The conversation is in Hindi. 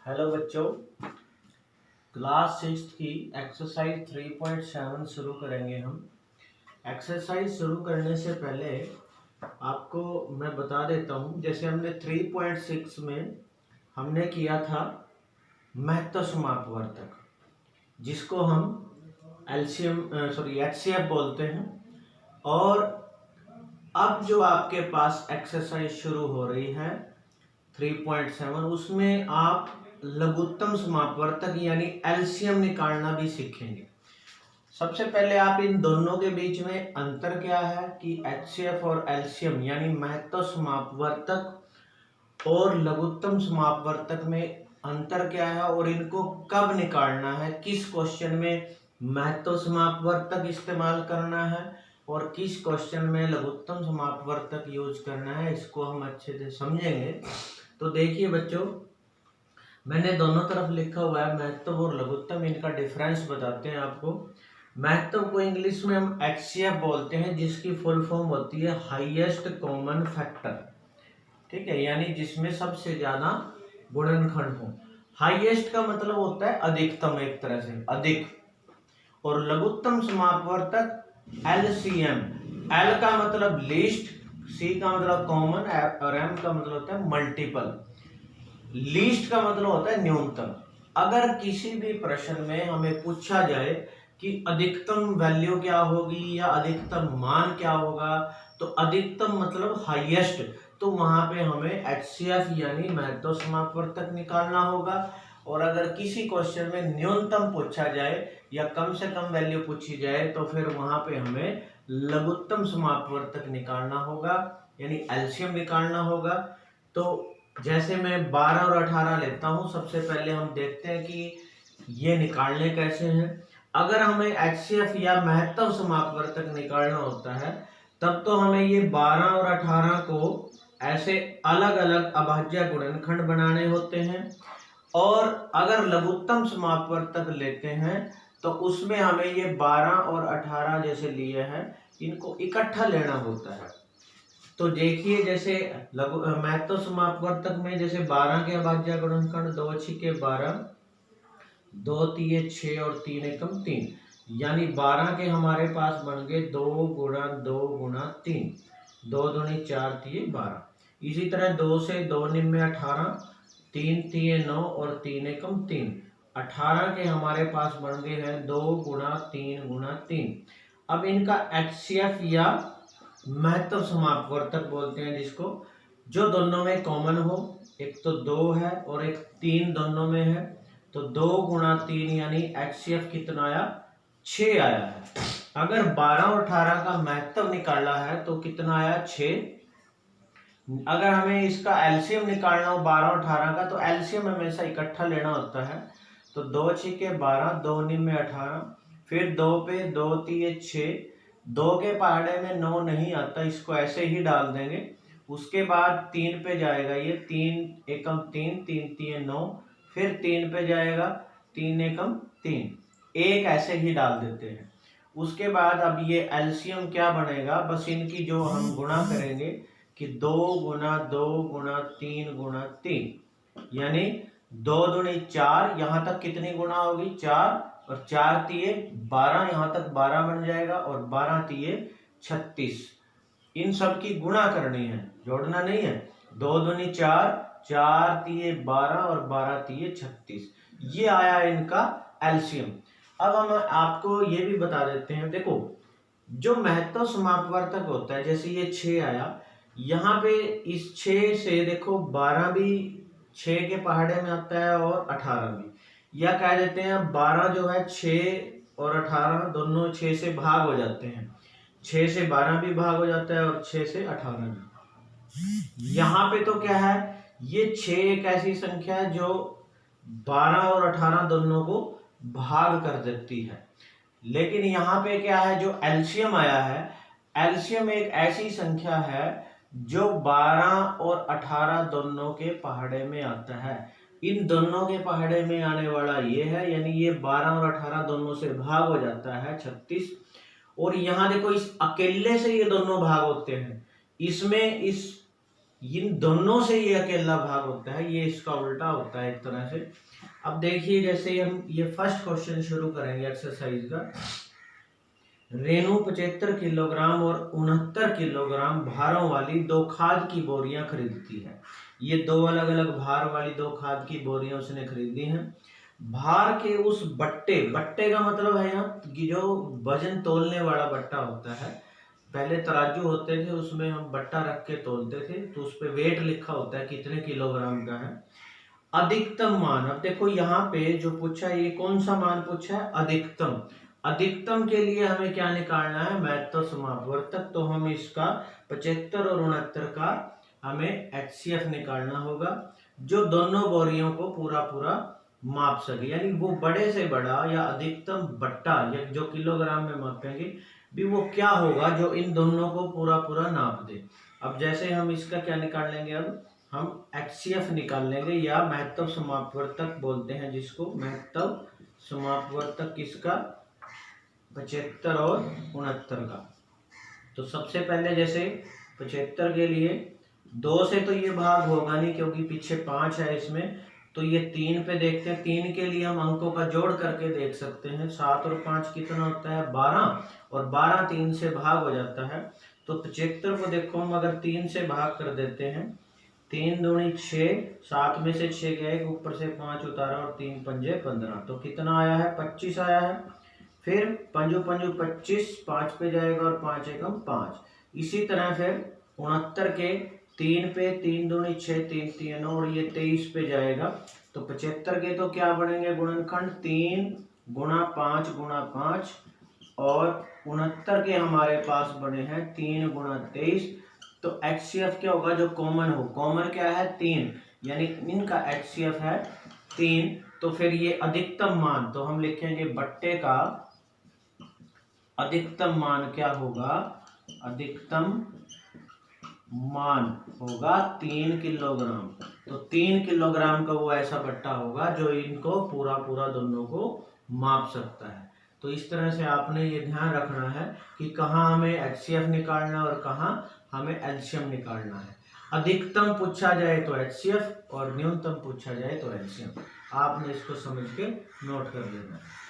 हेलो बच्चों, क्लास 6 की एक्सरसाइज 3.7 शुरू करेंगे हम। एक्सरसाइज शुरू करने से पहले आपको मैं बता देता हूँ, जैसे हमने 3.6 में हमने किया था महत्व समापवर्तक, जिसको हम एचसीएफ बोलते हैं। और अब जो आपके पास एक्सरसाइज शुरू हो रही है 3.7, उसमें आप लघुत्तम समापवर्तक यानी एलसीएम निकालना भी सीखेंगे। सबसे पहले आप इन दोनों के बीच में अंतर क्या है कि एचसीएफ और एलसीएम यानी महत्व समापवर्तक और लघुत्तम समापवर्तक में अंतर क्या है और इनको कब निकालना है, किस क्वेश्चन में महत्व समापवर्तक इस्तेमाल करना है और किस क्वेश्चन में लघुत्तम समापवर्तक यूज करना है, इसको हम अच्छे से समझेंगे। तो देखिए बच्चों, मैंने दोनों तरफ लिखा हुआ है महत्व और लघुत्तम, इनका डिफरेंस बताते हैं आपको। महत्व को इंग्लिश में हम एचसीएफ बोलते हैं, जिसकी फुल फॉर्म होती है हाईएस्ट कॉमन फैक्टर, ठीक है, यानी जिसमें सबसे ज्यादा गुणनखंड हो। हाईएस्ट का मतलब होता है अधिकतम, एक तरह से अधिक। और लघुत्तम समापवर्तक एलसीएम, एल का मतलब लीस्ट, सी का मतलब कॉमन और एम का मतलब होता है मल्टीपल। लीस्ट का मतलब होता है न्यूनतम। अगर किसी भी प्रश्न में हमें पूछा जाए कि अधिकतम वैल्यू क्या होगी या अधिकतम मान क्या होगा, तो अधिकतम मतलब हाईएस्ट, तो वहां पे हमें एचसीएफ यानी महत्व समापवर्तक निकालना होगा। और अगर किसी क्वेश्चन में न्यूनतम पूछा जाए या कम से कम वैल्यू पूछी जाए, तो फिर वहां पे हमें लघुत्तम समापवर्तक निकालना होगा यानी एलसीएम निकालना होगा। तो जैसे मैं 12 और 18 लेता हूं, सबसे पहले हम देखते हैं कि ये निकालने कैसे हैं। अगर हमें एचसीएफ या महत्व समापवर्तक निकालना होता है, तब तो हमें ये 12 और 18 को ऐसे अलग अलग अभाज्य गुणनखंड बनाने होते हैं। और अगर लघुत्तम समापवर्तक लेते हैं तो उसमें हमें ये 12 और 18 जैसे लिए हैं, इनको इकट्ठा लेना होता है। तो देखिए, जैसे महत्व समापवर्तक में जैसे 12 के अभाज्य गुणनखंड 2 छिके 12, 2 तिये 6 और 3 एकम 3, यानी 12 के हमारे पास बन गए 2 गुणा 2 गुणा 3, 2 दूनी 4 तिये 12। इसी तरह 2 से 2 निम्न 18, 3 तिये 9 और 3 एकम 3, 18 के हमारे पास बन गए हैं 2 गुणा 3 गुणा 3। अब इनका एचसीएफ या महत्व समापवर्तक बोलते हैं जिसको, जो दोनों में कॉमन हो। एक तो 2 है और एक 3 दोनों में है, तो 2 गुणा 3 यानी एचसीएफ कितना आया, 6 आया है। अगर 12 और 18 का महत्व निकालना है तो कितना आया, 6। अगर हमें इसका एलसीएम निकालना हो 12 और 18 का, तो एलसीएम हमेशा इकट्ठा लेना होता है। तो 2 छिके 12, 2 निम्न 18, फिर 2 पे 2 तिये 6, 2 के पहाड़े में 9 नहीं आता, इसको ऐसे ही डाल देंगे। उसके बाद 3 पे जाएगा, ये 3 एकम 3, 3 तिये 9, फिर 3 पे जाएगा 3 एकम 3, एक ऐसे ही डाल देते हैं। उसके बाद अब ये एलसीएम क्या बनेगा, बस इनकी जो हम गुणा करेंगे कि 2 गुणा 2 गुणा 3 गुणा 3, यानी 2 दूनी 4, यहां तक कितनी गुणा होगी, 4, और 4 तिये 12, यहां तक 12 बन जाएगा, और 12 तिये 36। इन सब की गुणा करनी है, जोड़ना नहीं है। 2 दूनी 4, 4 तिये 12 और 12 तिये 36, ये आया इनका एलसीएम। अब हम आपको ये भी बता देते हैं, देखो जो महत्व समापवर्तक होता है, जैसे ये 6 आया, यहाँ पे इस 6 से देखो 12 भी 6 के पहाड़े में आता है और 18 भी, या कह देते हैं 12 जो है 6 और 18 दोनों 6 से भाग हो जाते हैं, 6 से 12 भी भाग हो जाता है और 6 से 18 भी। यहाँ पे तो क्या है, ये 6 एक ऐसी संख्या है जो 12 और 18 दोनों को भाग कर देती है। लेकिन यहाँ पे क्या है, जो एलसीएम आया है, एलसीएम एक ऐसी संख्या है जो 12 और 18 दोनों के पहाड़े में आता है। इन दोनों के पहाड़े में आने वाला ये है, यानी ये 12 और 18 दोनों से भाग हो जाता है 36। और यहाँ देखो, इस अकेले से ये दोनों भाग होते हैं, इसमें इस इन दोनों से ये अकेला भाग होता है, ये इसका उल्टा होता है एक तरह से। अब देखिए जैसे हम ये फर्स्ट क्वेश्चन शुरू करेंगे एक्सरसाइज का। रेणु 75 किलोग्राम और 69 किलोग्राम भारों वाली 2 खाद की बोरियां खरीदती है। ये 2 अलग अलग भार वाली 2 खाद की बोरियां उसने खरीदी हैं। भार के उस बट्टे, बट्टे का मतलब है यहाँ कि जो वजन तोलने वाला बट्टा होता है, पहले तराजू होते थे उसमें हम बट्टा रख के तोलते थे, तो उस पे वेट लिखा होता है कितने किलोग्राम का है। अधिकतम मान, अब देखो यहाँ पे जो पूछा है ये कौन सा मान पूछा है, अधिकतम। अधिकतम के लिए हमें क्या निकालना है, महत्तम समापवर्तक। तो हम इसका 75 और 69 का हमें HCF निकालना होगा, जो दोनों बोरियों को पूरा पूरा माप सके, यानी वो बड़े से बड़ा या अधिकतम बट्टा या जो किलोग्राम में मापेंगे भी वो क्या होगा जो इन दोनों को पूरा पूरा नाप दे। अब जैसे हम इसका क्या निकाल लेंगे, अब हम HCF निकाल लेंगे या महत्तम समापवर्तक बोलते हैं जिसको, महत्तम समापवर्तक किसका, 75 और 69 का। तो सबसे पहले जैसे 75 के लिए 2 से तो ये भाग होगा नहीं क्योंकि पीछे 5 है इसमें, तो ये 3 पे देखते हैं। 3 के लिए हम अंकों का जोड़ करके देख सकते हैं, 7 और 5 कितना होता है, 12, और 12 3 से भाग हो जाता है। तो 75 को देखो हम अगर 3 से भाग कर देते हैं, 3 दूनी 6, 7 में से 6 गए, ऊपर से 5 उतारा और 3 पंजे 15, तो कितना आया है, 25 आया है। फिर पंजो पंजो 25, 5 पे जाएगा और 5 एकम 5। इसी तरह फिर 69 के 3 पे, 3 दूनी 6, 3 3 और ये 23 पे जाएगा। तो 75 के तो क्या बनेंगे गुणनखंड, 3 गुणा 5 गुणा 5, और 69 के हमारे पास बने हैं 3 गुणा 23। तो HCF क्या होगा, जो कॉमन हो, कॉमन क्या है 3, यानी इनका HCF है 3। तो फिर ये अधिकतम मान, तो हम लिखेंगे बट्टे का अधिकतम मान क्या होगा, अधिकतम मान होगा 3 किलोग्राम। तो 3 किलोग्राम का वो ऐसा बट्टा होगा जो इनको पूरा पूरा दोनों को माप सकता है। तो इस तरह से आपने ये ध्यान रखना है कि कहाँ हमें HCF निकालना है और कहाँ हमें LCM निकालना है। अधिकतम पूछा जाए तो HCF और न्यूनतम पूछा जाए तो LCM। आपने इसको समझ के नोट कर लेना है।